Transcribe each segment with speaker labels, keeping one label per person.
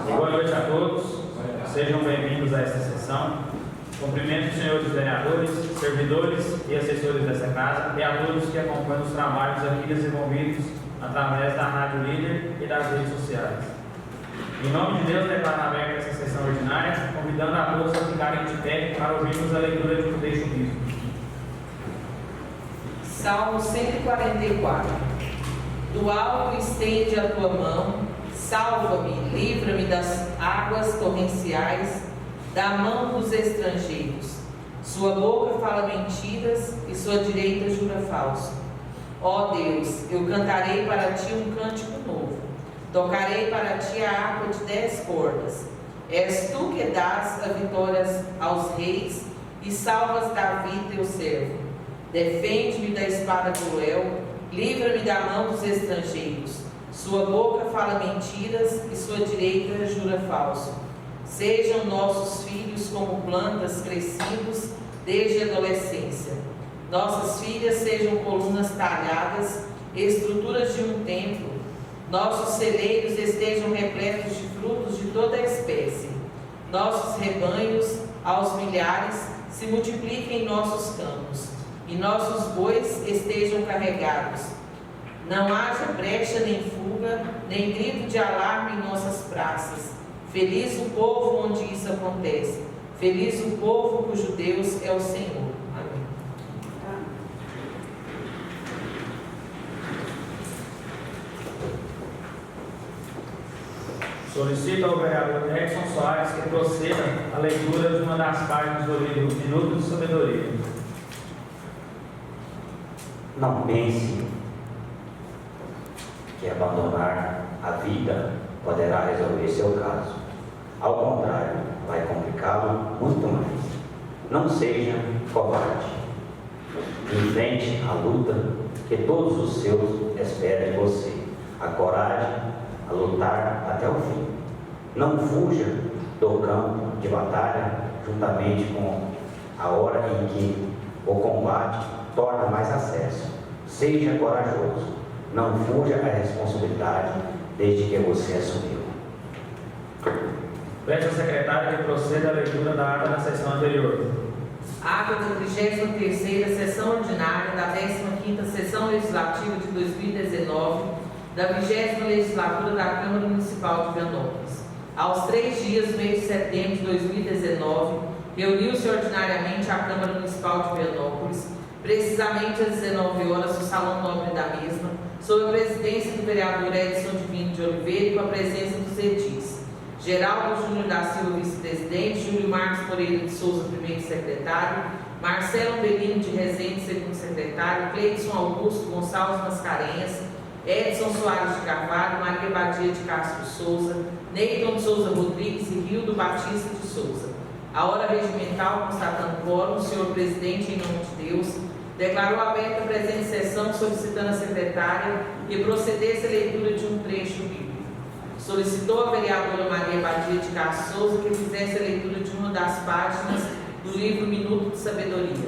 Speaker 1: Boa noite a todos. Sejam bem-vindos a esta sessão. Cumprimento os senhores vereadores, servidores e assessores dessa casa e a todos que acompanham os trabalhos aqui desenvolvidos através da Rádio Líder e das redes sociais. Em nome de Deus, declaro aberta essa sessão ordinária, convidando a todos a ficarem de pé para ouvirmos a leitura de um texto bíblico.
Speaker 2: Salmo 144. Do alto estende a tua mão, salva-me, livra-me das águas torrenciais, da mão dos estrangeiros. Sua boca fala mentiras e sua direita jura falso. Ó Deus, eu cantarei para ti um cântico novo. Tocarei para ti a harpa de 10 cordas. És tu que dás a vitória aos reis e salvas Davi, teu servo. Defende-me da espada cruel, livra-me da mão dos estrangeiros. Sua boca fala mentiras e sua direita jura falso. Sejam nossos filhos como plantas crescidos desde a adolescência. Nossas filhas sejam colunas talhadas, estruturas de um templo. Nossos celeiros estejam repletos de frutos de toda a espécie. Nossos rebanhos, aos milhares, se multipliquem em nossos campos, e nossos bois estejam carregados. Não haja brecha nem fuga, nem grito de alarme em nossas praças. Feliz o povo onde isso acontece. Feliz o povo cujo Deus é o Senhor. Amém.
Speaker 1: Solicito ao vereador Edson Soares que proceda à leitura de uma das páginas do livro Minuto de Sabedoria.
Speaker 3: Não pense que abandonar a vida poderá resolver seu caso. Ao contrário, vai complicá-lo muito mais. Não seja covarde. Enfrente a luta que todos os seus esperam de você. A coragem a lutar até o fim. Não fuja do campo de batalha juntamente com a hora em que o combate torna mais acesso. Seja corajoso. Não fuja à responsabilidade desde que você assumiu.
Speaker 1: Peço ao secretário que proceda à leitura da ata da sessão anterior.
Speaker 2: Ata da 33ª Sessão Ordinária da 15ª Sessão Legislativa de 2019, da 20ª Legislatura da Câmara Municipal de Vianópolis. Aos 3 dias do mês de setembro de 2019, reuniu-se ordinariamente a Câmara Municipal de Vianópolis, precisamente às 19 horas, no Salão Nobre da mesma, sob a presidência do vereador Edição de Oliveira e com a presença dos edis Geraldo Júnior da Silva, vice-presidente, Júlio Marcos Moreira de Souza, primeiro secretário, Marcelo Belino de Rezende, segundo secretário, Cleidson Augusto Gonçalves Mascarenhas, Edson Soares de Carvalho, Maria Badia de Castro Souza, Neyton de Souza Rodrigues e Rildo Batista de Souza. A hora regimental, constatando quórum, o senhor presidente, em nome de Deus, declarou aberta a presente sessão, solicitando à secretária que procedesse à leitura de um trecho bíblico. Solicitou a vereadora Maria Badia de Castro Souza que fizesse a leitura de uma das páginas do livro Minuto de Sabedoria.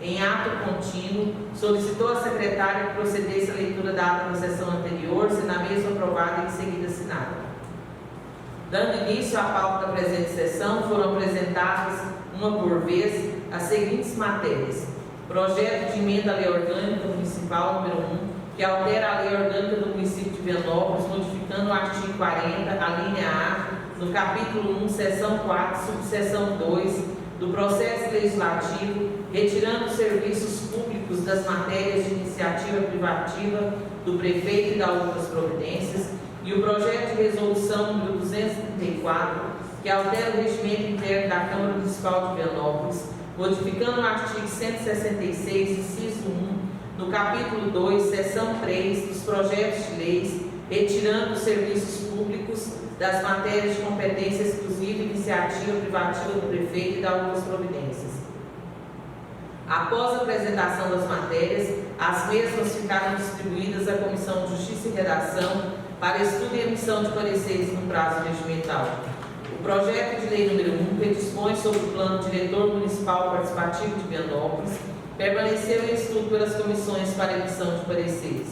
Speaker 2: Em ato contínuo, solicitou à secretária que procedesse à leitura da ata da sessão anterior, sendo a mesma aprovada e em seguida assinada. Dando início à pauta da presente sessão, foram apresentadas, uma por vez, as seguintes matérias. Projeto de emenda à Lei Orgânica Municipal número 1, que altera a Lei Orgânica do município de Vianópolis, modificando o artigo 40, a linha A, no capítulo 1, seção 4, subseção 2, do processo legislativo, retirando os serviços públicos das matérias de iniciativa privativa do prefeito e das outras providências, e o projeto de resolução número 234, que altera o regimento interno da Câmara Municipal de Vianópolis, modificando o artigo 166, inciso 1, no capítulo 2, seção 3, dos projetos de leis, retirando os serviços públicos das matérias de competência exclusiva e iniciativa privativa do prefeito e das outras providências. Após a apresentação das matérias, as mesmas ficaram distribuídas à Comissão de Justiça e Redação para estudo e emissão de pareceres no prazo regimental. O projeto de lei número 1, que dispõe sobre o plano diretor municipal participativo de Vianópolis, permaneceu em estudo pelas comissões para emissão de pareceres.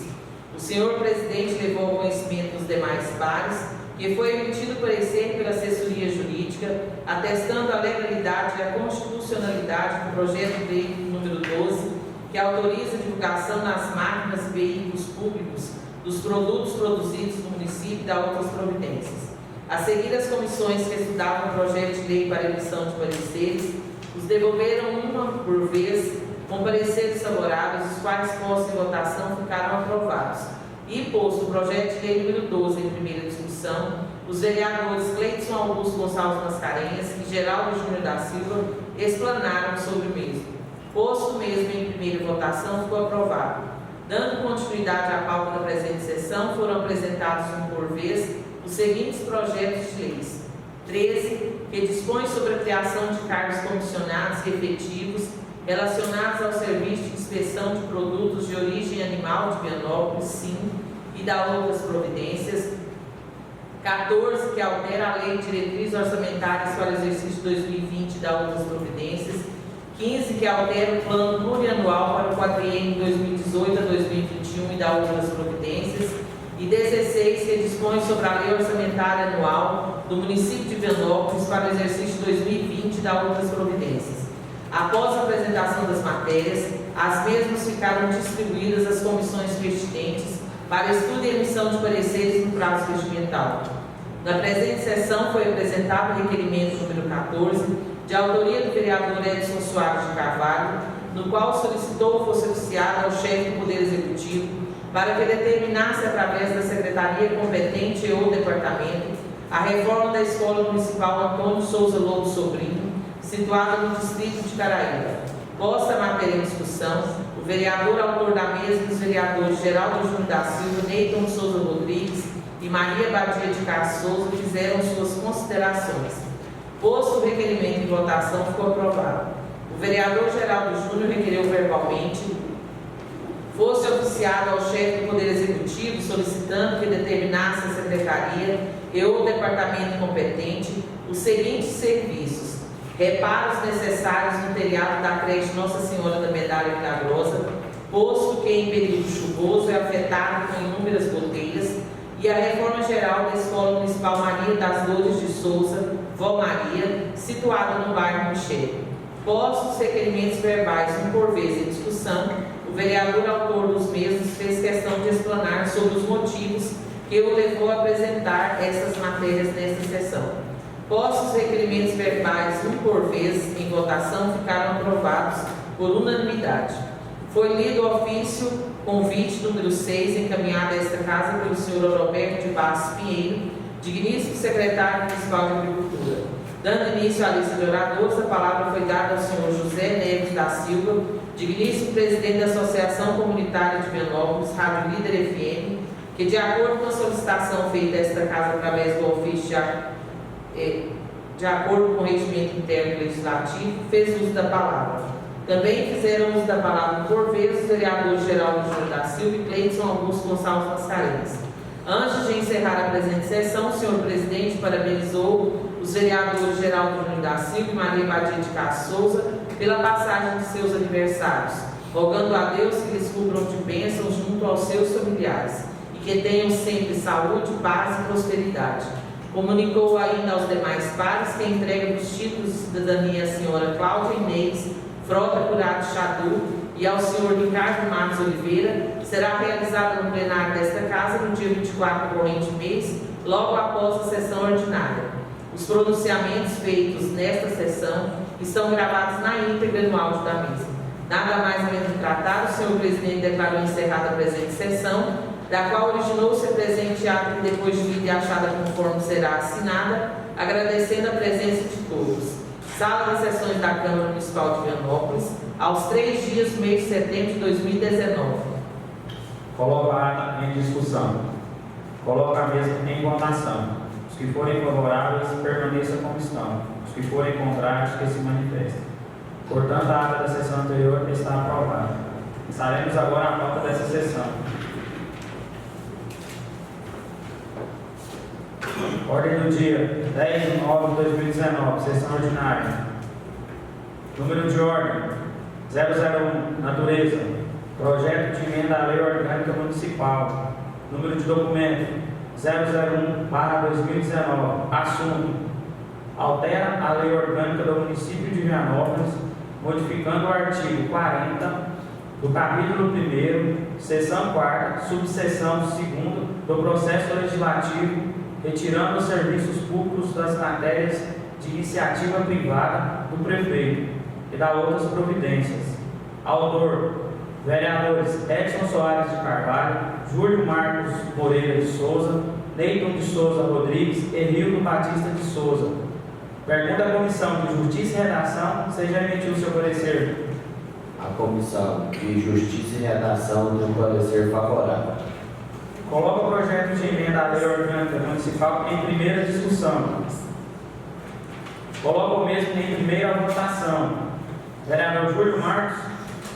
Speaker 2: O senhor presidente levou ao conhecimento dos demais pares que foi emitido parecer pela Assessoria Jurídica, atestando a legalidade e a constitucionalidade do projeto de lei número 12, que autoriza a divulgação nas máquinas e veículos públicos dos produtos produzidos no município e da outras providências. A seguir, as comissões que estudavam o projeto de lei para emissão de pareceres os devolveram uma por vez com pareceres favoráveis, os quais postos em votação ficaram aprovados. E posto o projeto de lei número 12 em primeira discussão, os vereadores Cleiton Augusto Gonçalves Mascarenhas e Geraldo Júnior da Silva explanaram sobre o mesmo. Posto o mesmo em primeira votação, ficou aprovado. Dando continuidade à pauta da presente sessão, foram apresentados um por vez os seguintes projetos de leis. 13, que dispõe sobre a criação de cargos comissionados e efetivos relacionados ao serviço de inspeção de produtos de origem animal de Vianópolis, sim, e da outras providências. 14, que altera a Lei de Diretrizes Orçamentárias para o exercício 2020 e da outras providências. 15, que altera o plano plurianual para o quadriênio 2018 a 2021 e da outras providências. E 16, que dispõe sobre a Lei Orçamentária Anual do município de Vianópolis para o exercício 2020 e da outras providências. Após a apresentação das matérias, as mesmas ficaram distribuídas às comissões pertinentes para estudo e emissão de pareceres no prazo regimental. Na presente sessão foi apresentado o requerimento número 14, de autoria do vereador Edição de Carvalho, no qual solicitou fosse oficiado ao chefe do Poder Executivo para que determinasse, através da Secretaria competente ou departamento, a reforma da Escola Municipal Antônio Souza Lobo Sobrinho, situada no distrito de Caraíba. Posta a matéria em discussão, o vereador autor da mesma e os vereadores Geraldo Júnior da Silva, Neyton Souza Rodrigues e Maria Badia de Castro Souza fizeram suas considerações. Posto o requerimento em votação, ficou aprovado. O vereador Geraldo Júnior requereu verbalmente fosse oficiado ao chefe do Poder Executivo, solicitando que determinasse a Secretaria e o departamento competente os seguintes serviços: reparos necessários no telhado da creche Nossa Senhora da Medalha Milagrosa, posto que em período chuvoso é afetado com inúmeras goteiras, e a reforma geral da Escola Municipal Maria das Dores de Souza, Vó Maria, situada no bairro Michel. Postos os requerimentos verbais, um por vez em discussão, o vereador autor dos mesmos fez questão de explanar sobre os motivos que o levou a apresentar essas matérias nesta sessão. Postos os requerimentos verbais, um por vez, em votação, ficaram aprovados por unanimidade. Foi lido o ofício convite número 6, encaminhado a esta casa pelo senhor Roberto de Bastos Pinheiro, digníssimo secretário municipal de Agricultura. Dando início à lista de oradores, a palavra foi dada ao senhor José Neves da Silva, digníssimo presidente da Associação Comunitária de Vianópolis, Rádio Líder FM, que, de acordo com a solicitação feita a esta casa através do ofício de acordo com o regimento interno legislativo, fez uso da palavra. Também fizeram uso da palavra por vez os vereadores Geraldo Júnior da Silva e Cleiton Augusto Gonçalves Mascarenhas. Antes de encerrar a presente sessão, o senhor presidente parabenizou os vereadores Geraldo Júnior da Silva e Maria Badia de Castro Souza pela passagem de seus aniversários, rogando a Deus que lhes cubram de bênçãos junto aos seus familiares e que tenham sempre saúde, paz e prosperidade. Comunicou ainda aos demais pares que a entrega dos títulos de cidadania à senhora Cláudia Inês Frota Curado Chadu e ao senhor Ricardo Matos Oliveira será realizada no plenário desta casa no dia 24 do corrente mês, logo após a sessão ordinária. Os pronunciamentos feitos nesta sessão estão gravados na íntegra no áudio da mesma. Nada mais a menos tratado, o senhor presidente declarou encerrada a presente sessão, da qual originou-se a presente ato que, depois de lida e achada conforme será assinada, agradecendo a presença de todos. Sala de Sessões da Câmara Municipal de Vianópolis, aos 3 dias do mês de setembro de 2019.
Speaker 1: Coloco a ata em discussão. Coloco a mesa em votação. Os que forem favoráveis, permaneçam como estão. Os que forem contrários, que se manifestem. Portanto, a ata da sessão anterior está aprovada. Passaremos agora à pauta dessa sessão. Ordem do dia 10 de novembro de 2019, sessão ordinária. Número de ordem 001, natureza. Projeto de emenda à Lei Orgânica Municipal. Número de documento 001/2019. Assunto: altera a Lei Orgânica do Município de Vianópolis, modificando o artigo 40 do capítulo 1º, seção 4ª, subseção 2ª do processo legislativo, retirando os serviços públicos das matérias de iniciativa privada do prefeito e da outras providências. Autor: vereadores Edson Soares de Carvalho, Júlio Marcos Moreira de Souza, Neyton de Souza Rodrigues e Rildo Batista de Souza. Pergunta à Comissão de Justiça e Redação se já emitiu o seu parecer.
Speaker 4: A Comissão de Justiça e Redação tem um parecer favorável.
Speaker 1: Coloca o projeto de emenda à Lei Orgânica Municipal em primeira discussão. Coloca o mesmo em primeira votação. Vereador Júlio Marcos.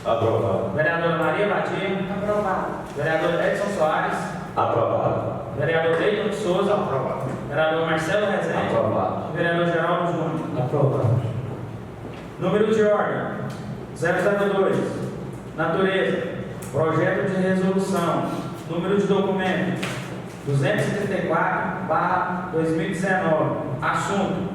Speaker 4: Aprovado.
Speaker 1: Vereadora Maria Badia.
Speaker 2: Aprovado.
Speaker 1: Vereador Edson Soares.
Speaker 3: Aprovado.
Speaker 1: Vereador Leito de Souza.
Speaker 4: Aprovado.
Speaker 1: Vereador Marcelo Rezende.
Speaker 4: Aprovado.
Speaker 1: Vereador Geraldo Júnior.
Speaker 4: Aprovado.
Speaker 1: Número de ordem: 002. Natureza: projeto de resolução. Número de documento: 234/2019. Assunto: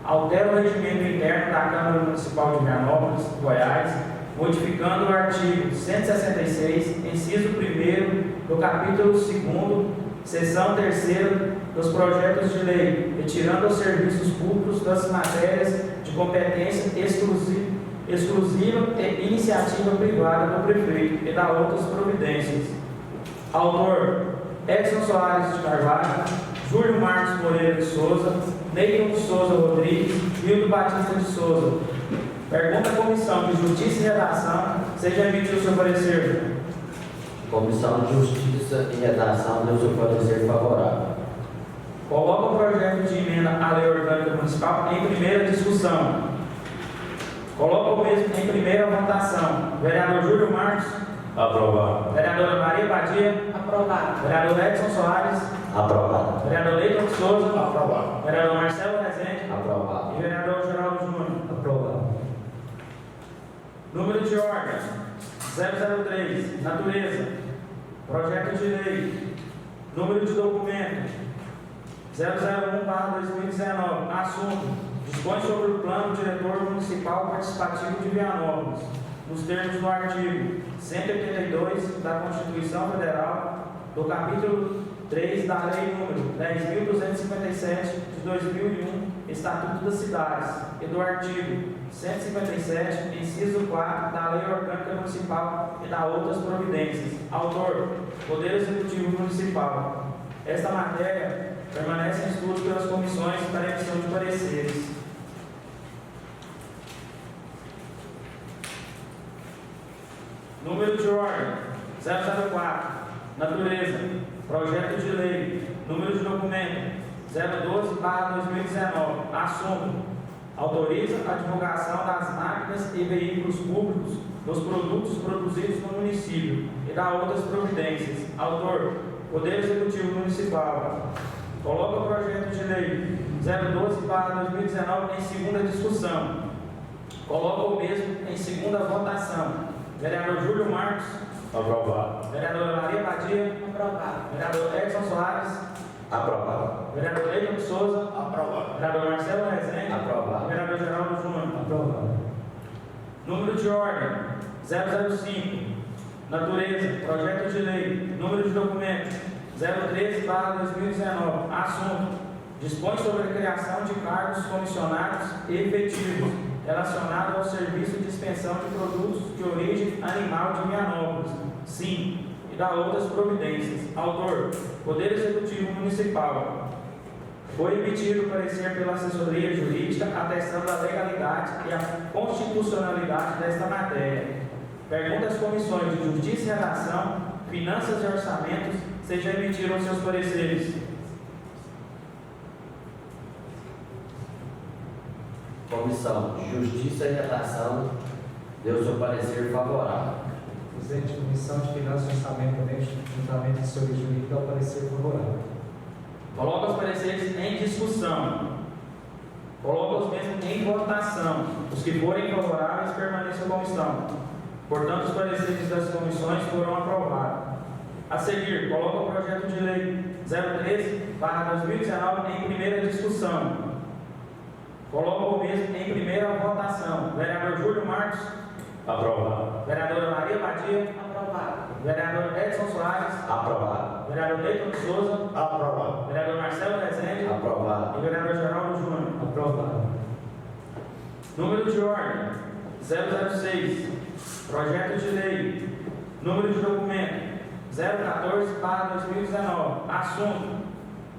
Speaker 1: altera o regimento interno da Câmara Municipal de Vianópolis, Goiás, modificando o artigo 166, inciso 1º do capítulo 2º, seção 3ª dos projetos de lei, retirando os serviços públicos das matérias de competência exclusiva e iniciativa privada do prefeito e da outras providências. Autor: Edson Soares de Carvalho, Júlio Marcos Moreira de Souza, Neyton de Souza Rodrigues, Rildo Batista de Souza. Pergunta à Comissão de Justiça e Redação se já emitiu o seu parecer.
Speaker 4: Comissão de Justiça e Redação deu seu parecer favorável.
Speaker 1: Coloca o projeto de emenda à Lei Orgânica Municipal em primeira discussão. Coloca o mesmo em primeira votação. Vereador Júlio Marcos.
Speaker 4: Aprovado.
Speaker 1: Vereadora Maria Badia.
Speaker 2: Aprovado.
Speaker 1: Vereador Edson Soares.
Speaker 3: Aprovado.
Speaker 1: Vereador Leito de Souza.
Speaker 4: Aprovado.
Speaker 1: Vereador Marcelo Rezende.
Speaker 4: Aprovado.
Speaker 1: E vereador Geraldo Júnior.
Speaker 4: Aprovado.
Speaker 1: Número de ordem: 003. Natureza: projeto de lei. Número de documento: 001/2019. Assunto: dispõe sobre o plano diretor municipal participativo de Vianópolis, nos termos do artigo 182 da Constituição Federal, do capítulo 3 da Lei número 10.257 de 2001, Estatuto das Cidades, e do artigo 157, inciso 4 da Lei Orgânica Municipal e da outras providências. Autor: Poder Executivo Municipal. Esta matéria permanece em estudo pelas comissões para emissão de pareceres. Número de ordem: 004. Natureza: projeto de lei. Número de documento: 012/2019. Assunto: autoriza a divulgação das máquinas e veículos públicos dos produtos produzidos no município e da outras providências. Autor: Poder Executivo Municipal. Coloca o projeto de lei 012/2019 em segunda discussão. Coloca o mesmo em segunda votação. Vereador Júlio Marcos.
Speaker 4: Aprovado.
Speaker 1: Vereadora Maria Badia.
Speaker 2: Aprovado.
Speaker 1: Vereador Edson Soares.
Speaker 3: Aprovado.
Speaker 1: Vereador Leito de Souza.
Speaker 4: Aprovado.
Speaker 1: Vereador Marcelo Rezende.
Speaker 4: Aprovado.
Speaker 1: Vereador Geraldo Júnior.
Speaker 4: Aprovado.
Speaker 1: Número de ordem: 005. Natureza: projeto de lei. Número de documento: 013/2019. Assunto: dispõe sobre a criação de cargos comissionados e efetivos relacionados ao serviço de expensão de produtos de origem animal de Vianópolis, sim, e da outras providências. Autor: Poder Executivo Municipal. Foi emitido parecer pela Assessoria Jurídica atestando a legalidade e a constitucionalidade desta matéria. Pergunta às comissões de Justiça e Redação, Finanças e Orçamentos se já emitiram seus pareceres.
Speaker 4: Comissão de Justiça e Redação deu seu parecer favorável.
Speaker 5: Presidente, Comissão de Finanças e Orçamento também, juntamente com a Assessoria Jurídica, ao parecer favorável.
Speaker 1: Coloca os pareceres em discussão. Coloca os mesmos em votação. Os que forem favoráveis permaneçam como estão. Portanto, os pareceres das comissões foram aprovados. A seguir, coloca o projeto de lei 013/2019 em primeira discussão. Coloca o mesmo em primeira votação. Vereador Júlio Marcos.
Speaker 6: Aprovado.
Speaker 1: Vereadora Maria Badia.
Speaker 2: Aprovado.
Speaker 1: Vereador Edson Soares.
Speaker 3: Aprovado.
Speaker 1: Vereador Neyton de Souza.
Speaker 6: Aprovado.
Speaker 1: Vereador Marcelo Rezende.
Speaker 4: Aprovado.
Speaker 1: E vereador Geraldo Júnior.
Speaker 5: Aprovado.
Speaker 1: Número de ordem 006. Projeto de lei. Número de documento 014/2019. Assunto: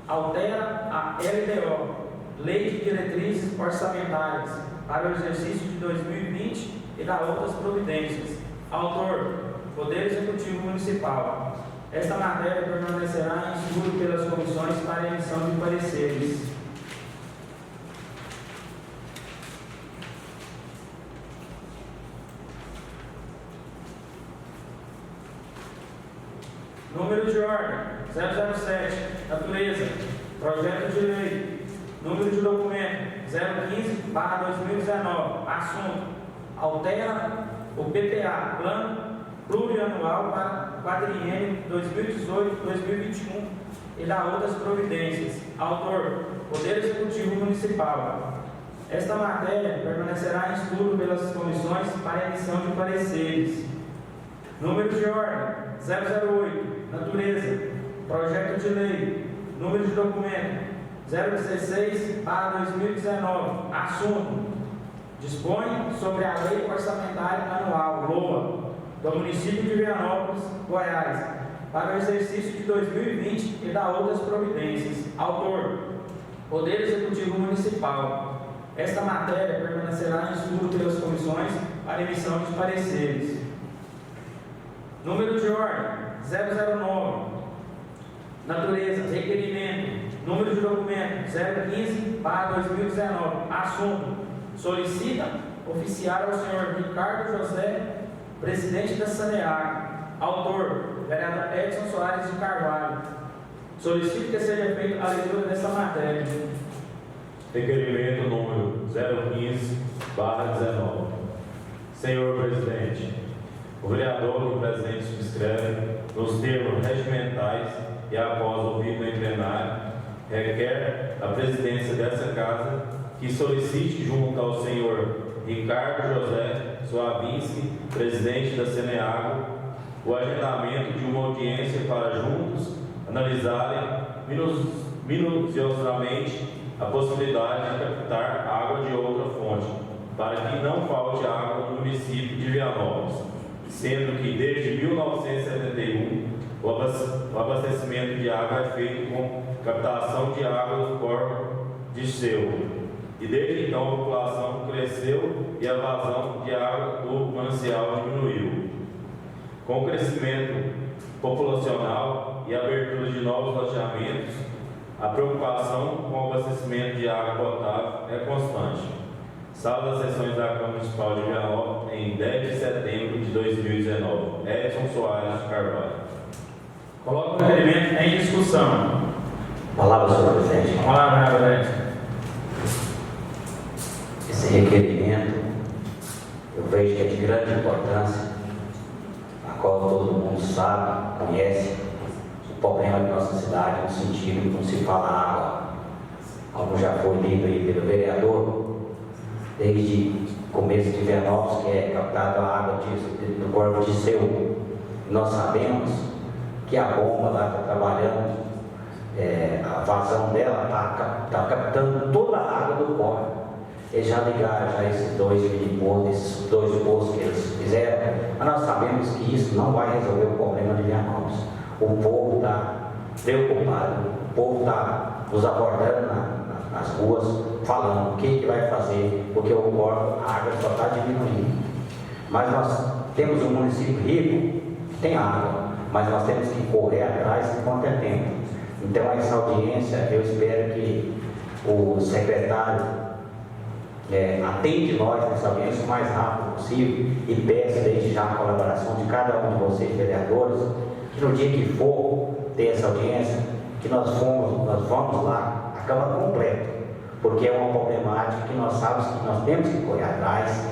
Speaker 1: altera a LDO, Lei de Diretrizes Orçamentárias, para o exercício de 2020 e dá outras providências. Autor: Poder Executivo Municipal. Esta matéria permanecerá em estudo pelas comissões para emissão de pareceres. Número de ordem 007. Natureza: projeto de lei. Número de documento 015/2019. Assunto: altera o PPA, Plano Plurianual para quadriênio 2018-2021 e dá outras providências. Autor: Poder Executivo Municipal. Esta matéria permanecerá em estudo pelas comissões para emissão de pareceres. Número de ordem 008. Natureza: projeto de lei. Número de documento 016/2019. Assunto: dispõe sobre a Lei Orçamentária Anual, LOA, do município de Vianópolis, Goiás, para o exercício de 2020 e dá outras providências. Autor: Poder Executivo Municipal. Esta matéria permanecerá em estudo pelas comissões para emissão de pareceres. Número de ordem 009. Natureza: requerimento. Número de documento 015/2019. Assunto: solicita oficiar ao senhor Ricardo José, presidente da Saneago. Autor: vereador Edson Soares de Carvalho. Solicito que seja feita a leitura dessa matéria.
Speaker 6: Requerimento número 015/19. Senhor Presidente, o vereador do presente subscreve, nos termos regimentais e após ouvido em plenário, requer a presidência dessa Casa que solicite junto ao senhor Ricardo José Soavinski, presidente da Saneago, o agendamento de uma audiência para juntos analisarem minuciosamente a possibilidade de captar água de outra fonte, para que não falte água no município de Vianópolis, sendo que desde 1971 o abastecimento de água é feito com captação de água do córrego de Seu, e desde então a população cresceu e a vazão de água do manancial diminuiu. Com o crescimento populacional e a abertura de novos loteamentos, a preocupação com o abastecimento de água potável é constante. Sala das sessões da Câmara Municipal de Vianópolis, em 10 de setembro de 2019. Edson Soares de Carvalho.
Speaker 1: Coloca o requerimento em discussão.
Speaker 3: Palavra, senhor presidente.
Speaker 1: Palavra, vereador Edson.
Speaker 3: Esse requerimento, eu vejo que é de grande importância, a qual todo mundo sabe, conhece o problema de nossa cidade, no sentido que não se fala água, como já foi dito aí pelo vereador, desde o começo de Vianópolis, que é captada a água do corpo de Seu. Nós sabemos que a bomba lá está trabalhando, a vazão dela está captando toda a água do córrego. Eles já ligaram esses dois poços que eles fizeram, mas nós sabemos que isso não vai resolver o problema de Vianópolis. O povo está preocupado, o povo está nos abordando nas ruas, falando o que vai fazer, porque o córrego, a água só está diminuindo. Mas nós temos um município rico, que tem água, mas nós temos que correr atrás enquanto é tempo. Então, essa audiência, eu espero que o secretário atende nós nessa audiência o mais rápido possível e peço desde já a colaboração de cada um de vocês, vereadores, que no dia que for ter essa audiência, que nós vamos lá, a Câmara completa, porque é uma problemática que nós sabemos que nós temos que correr atrás.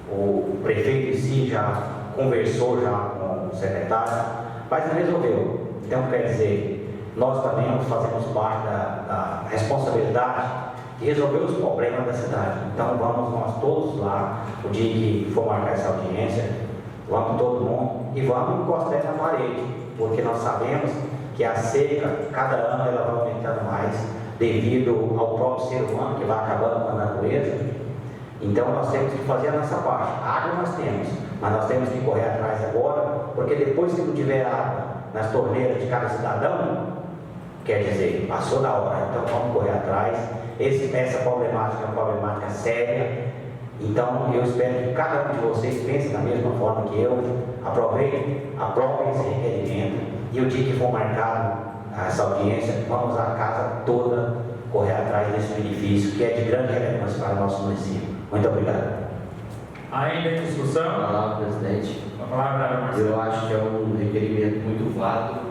Speaker 3: O prefeito em si já conversou já com o secretário mas não resolveu. Então, quer dizer, nós também fazemos parte da responsabilidade de resolver os problemas da cidade. Então, vamos nós todos lá, o dia que for marcar essa audiência, vamos todo mundo e vamos encostar na parede, porque nós sabemos que a seca, cada ano, ela vai aumentando mais, devido ao próprio ser humano, que vai acabando com a natureza. Então, nós temos que fazer a nossa parte. A água nós temos, mas nós temos que correr atrás agora, porque depois que não tiver água nas torneiras de cada cidadão, quer dizer, passou da hora. Então, vamos correr atrás. Essa problemática é uma problemática séria. Então, eu espero que cada um de vocês pense da mesma forma que eu, aproveitem esse requerimento, e o dia que for marcado essa audiência, vamos a casa toda correr atrás desse benefício, que é de grande relevância para o nosso município. Muito obrigado.
Speaker 1: Ainda em discussão?
Speaker 4: Palavra, presidente.
Speaker 1: A palavra, Marcelo.
Speaker 4: Eu acho que é um requerimento muito válido.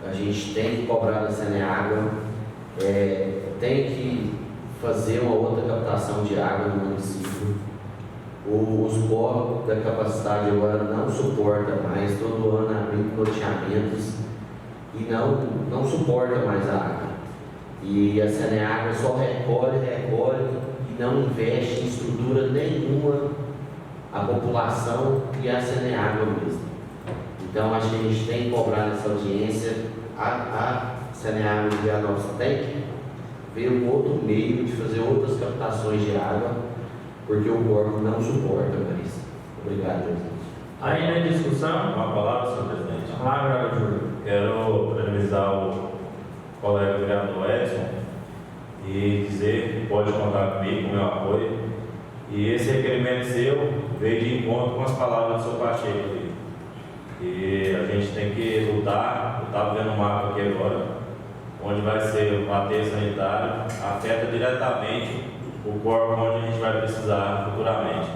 Speaker 4: A gente tem que cobrar da Saneágua, tem que fazer uma outra captação de água no município. Os blocos da capacidade agora não suporta mais, todo ano abrindo loteamentos e não suporta mais a água. E a Saneágua só recolhe e não investe em estrutura nenhuma a população e a Saneágua mesmo. Então acho que a gente tem que cobrar nessa audiência, a Saneágua de Vianópolis tem que ver um outro meio de fazer outras captações de água, porque o corpo não suporta mais. Obrigado, presidente.
Speaker 1: Ainda em discussão?
Speaker 6: Uma palavra, senhor presidente.
Speaker 1: A palavra, Júlio.
Speaker 6: Quero parabenizar o colega vereador Edson e dizer que pode contar comigo, com o meu apoio. E esse requerimento seu veio de encontro com as palavras do seu Pacheco. E a gente tem que lutar. Eu estava vendo um mapa aqui agora, onde vai ser o aterro sanitário, afeta diretamente o corpo onde a gente vai precisar futuramente.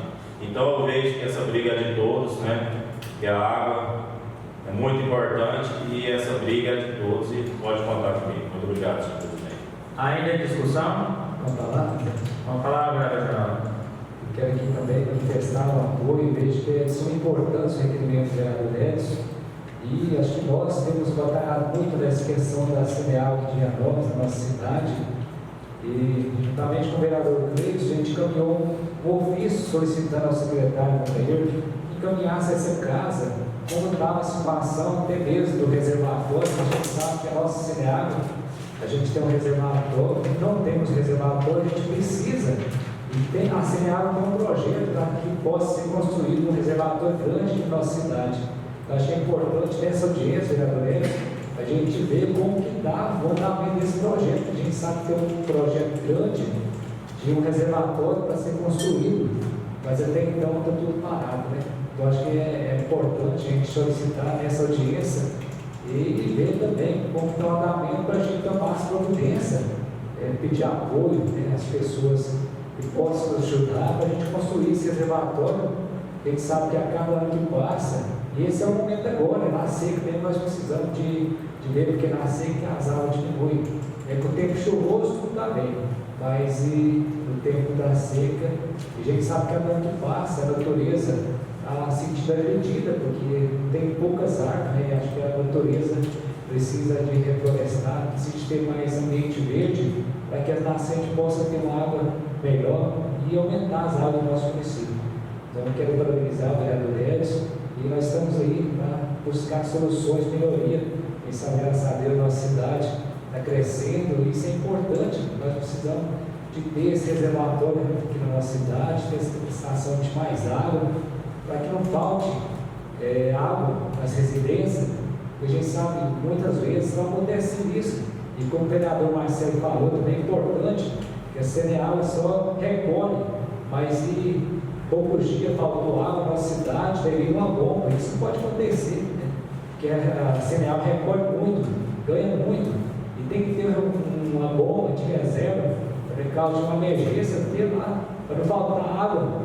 Speaker 6: Então eu vejo que essa briga é de todos, né? Que a água é muito importante e essa briga é de todos e pode contar comigo. Muito obrigado, senhor presidente.
Speaker 1: Ainda em discussão?
Speaker 5: Vamos falar?
Speaker 1: Uma palavra, Geraldo.
Speaker 5: Quero aqui também manifestar o apoio, vejo que são importantes os requerimentos do vereador Edson, e acho que nós temos batalhado muito nessa questão da Saneágua de Vianópolis, na nossa cidade, e juntamente com o vereador Cleiton, a gente caminhou um ofício solicitando ao secretário Monteiro que encaminhasse essa casa, como estava a situação até mesmo do reservatório, a gente sabe que a nossa Saneágua, a gente tem um reservatório, não temos reservatório, a gente precisa. E a Saneágua tem um projeto para que possa ser construído um reservatório grande na nossa cidade. Então, acho que é importante nessa audiência, vereador, a gente ver como que dá o andamento desse projeto. A gente sabe que tem um projeto grande de um reservatório para ser construído, mas até então está tudo parado, né? Então, acho que é importante a gente solicitar nessa audiência e ver também como está o andamento para a gente tomar as providências, pedir apoio, né, às pessoas que possam nos ajudar para a gente construir esse reservatório. A gente sabe que a cada ano que passa, e esse é o momento agora, na seca mesmo nós precisamos de ver, porque na seca as águas diminuem. Com o tempo chuvoso tudo está bem, mas no tempo da seca, a gente sabe que cada ano que passa, a natureza está sentindo agredida, porque tem poucas árvores, né? Acho que a natureza precisa de reflorestar, precisa de ter mais ambiente verde, para que a nascente possa ter uma água melhor e aumentar as águas do nosso município. Então, eu quero parabenizar o vereador Edson, e nós estamos aí para buscar soluções, melhoria. Quem sabe, graças a Deus, a nossa cidade está crescendo, e isso é importante. Nós precisamos de ter esse reservatório aqui na nossa cidade, ter essa estação de mais água, para que não falte água nas residências. A gente sabe, muitas vezes, não acontece isso. E como o vereador Marcelo falou, também é importante que a Saneágua só recolhe, mas se poucos dias faltou água na nossa cidade, veio uma bomba. Isso não pode acontecer, né? Porque a Saneágua recolhe muito, ganha muito, e tem que ter uma bomba de reserva para causa de uma emergência, ter lá, para não faltar água.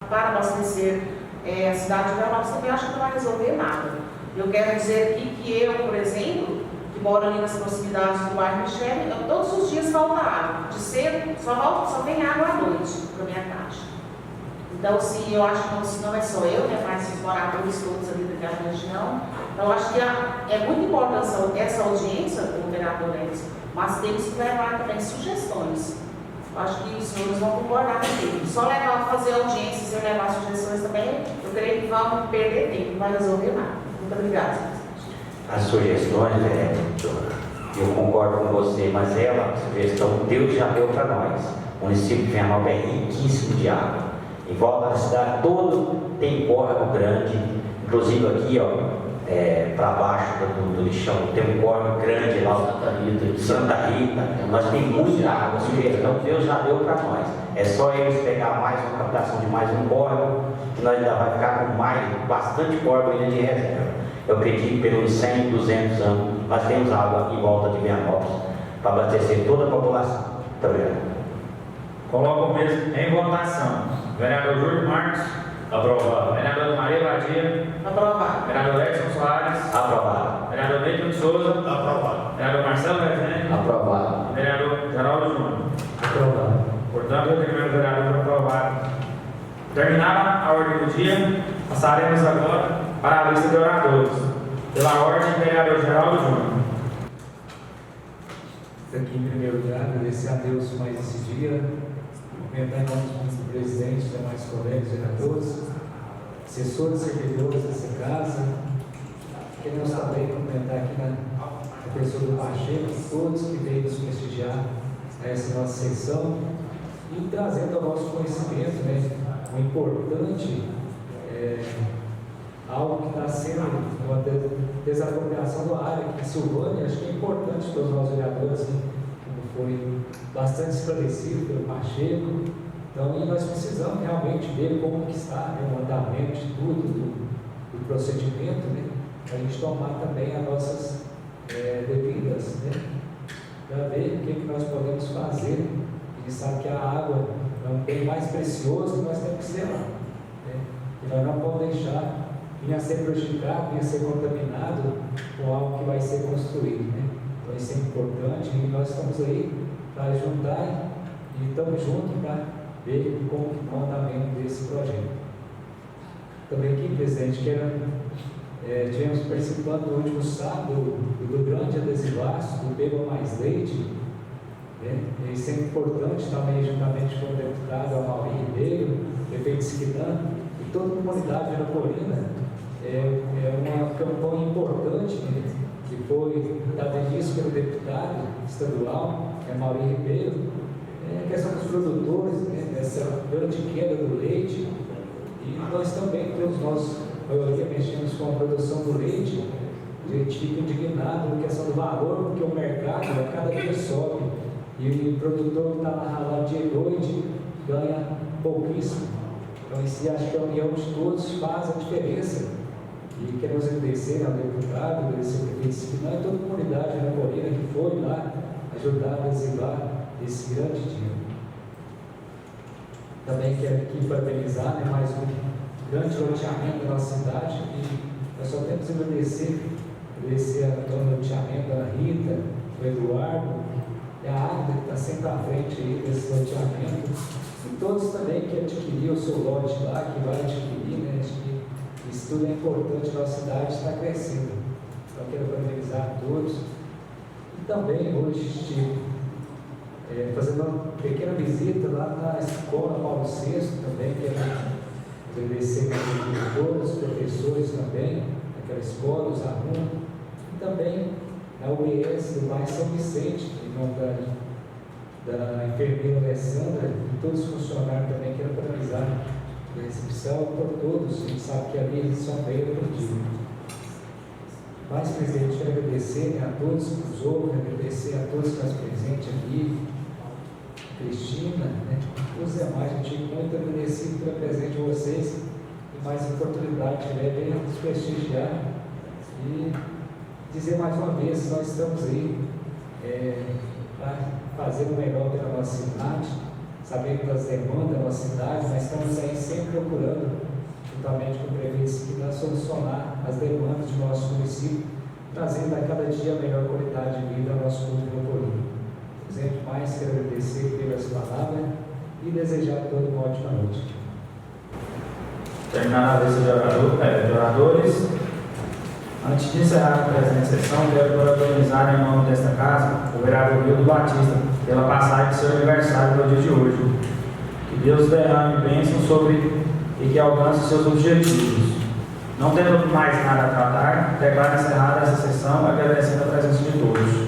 Speaker 7: para abastecer a cidade de Vianópolis, também acho que não vai resolver nada. Eu quero dizer aqui que eu, por exemplo, que moro ali nas proximidades do bairro Michele, todos os dias falta água. De cedo, só tem água à noite para minha caixa. Então, sim, eu acho que não é só eu, né, mas os moradores todos ali daquela região. Então, eu acho que é muito importante essa audiência do vereador Edson, mas temos que levar também sugestões. Eu acho que os senhores vão concordar comigo. Só fazer audiência, se eu levar sugestões também, eu creio que vamos perder tempo, não vai resolver nada. Muito obrigada.
Speaker 3: As sugestões, eu concordo com você, mas a sugestão Deus já deu para nós. O município de Vianópolis é riquíssimo de água. Em volta da cidade toda tem córrego grande, inclusive aqui, para baixo do lixão, tem um córrego grande lá, Santa Rita, nós tem muita água, sugestão Deus já deu para nós. É só eles pegar mais uma captação de mais um córrego, que nós ainda vai ficar com bastante córrego ainda de reserva. Eu acredito que pelos 100, 200 anos, nós temos água em volta de Vianópolis para abastecer toda a população. Muito obrigado.
Speaker 1: Coloco o mesmo em votação. Vereador Júlio Marcos.
Speaker 6: Aprovado.
Speaker 1: Vereador Maria Badia.
Speaker 7: Aprovado.
Speaker 1: Vereador Edson Soares.
Speaker 3: Aprovado.
Speaker 1: Vereador Neito de Souza.
Speaker 6: Aprovado.
Speaker 1: Vereador Marcelo Rezende.
Speaker 4: Aprovado.
Speaker 1: Vereador Geraldo Júnior.
Speaker 5: Aprovado.
Speaker 1: Portanto, eu declaro o vereador aprovado. Terminada a ordem do dia, passaremos agora para a lista de oradores. Pela ordem, vereador Geraldo Júnior.
Speaker 5: Aqui, em primeiro lugar, agradecer a Deus mais esse dia, cumprimentar em nome do presidente, demais colegas, vereadores, assessores, servidores dessa casa. Queremos também cumprimentar aqui a pessoa do Pacheco, todos que veio nos prestigiar a essa nossa sessão e trazendo ao nosso conhecimento, né, o importante algo que está sendo uma desapropriação da área aqui em Silvânia. Acho que é importante todos nós vereadores, como foi bastante esclarecido pelo Pacheco. Então, e nós precisamos realmente ver como que está, né, o andamento de tudo, do procedimento, né, para a gente tomar também as nossas devidas, né, para ver o que nós podemos fazer. A gente sabe que a água é um bem mais precioso que nós temos que zelar, né, e nós não podemos deixar vinha ser prejudicado, vinha ser contaminado com algo que vai ser construído, né? Então isso é importante e nós estamos aí para juntar e estamos juntos para ver como que está o andamento desse projeto. Também aqui, presidente, tivemos participando no último sábado do grande adesivaço do Beba Mais Leite, né? Isso é importante também, juntamente com o deputado Valle Ribeiro, prefeito Esquidã e toda a comunidade vianopolina. É uma campanha importante, né, que foi dada início pelo deputado estadual, Valle Ribeiro, a questão dos produtores, né, dessa grande queda do leite, e nós também, todos nós, a maioria, mexemos com a produção do leite. A gente fica indignado com a questão do valor, porque o mercado a cada dia sobe, e o produtor que está lá ralando dia e noite ganha pouquíssimo. Então, isso acho que a união de todos faz a diferença. E queremos agradecer ao deputado, agradecer ao prefeito Esquidã e toda a comunidade vianopolina que foi lá ajudar a adesivar esse grande dia. Também quero aqui parabenizar, né, mais um grande loteamento da nossa cidade, e nós só temos que agradecer a dona do loteamento, a Rita, o Eduardo, e a Águida, que está sempre à frente aí desse loteamento, e todos também que adquiriram o seu lote lá, que vai adquirir, né? Acho que isso tudo é importante, a nossa cidade está crescendo. Então, quero parabenizar a todos. E também hoje estive fazendo uma pequena visita lá na escola Paulo VI também, quero agradecer a todos os professores também, daquela escola, os alunos, e também a UBS do bairro São Vicente, em nome da enfermeira Alessandra, e todos os funcionários também, quero parabenizar a recepção por todos. A gente sabe que ali eles são bem atendidos. Mas, presidente, quero agradecer, né, a todos que nos ouvem, agradecer a todos que estão presentes aqui, Cristina, né, os demais. A gente fica muito agradecido pela presença de vocês e mais oportunidade que tiver de nos prestigiar e dizer mais uma vez, nós estamos aí para fazer o melhor pela nossa cidade, sabendo das demandas da nossa cidade, mas estamos aí sempre procurando, juntamente com o prefeito Seguida, solucionar as demandas do nosso município, trazendo a cada dia a melhor qualidade de vida ao nosso povo motorista. Exemplo mais, quero agradecer pelas palavras e desejar a todos uma ótima noite.
Speaker 1: Terminada a lista de oradores, antes de encerrar a presente sessão, quero parabenizar em nome desta casa o vereador Rio do Batista pela passagem de seu aniversário no dia de hoje. Que Deus derrame bênção sobre e que alcance seus objetivos. Não tendo mais nada a tratar, declaro encerrada essa sessão, agradecendo a presença de todos.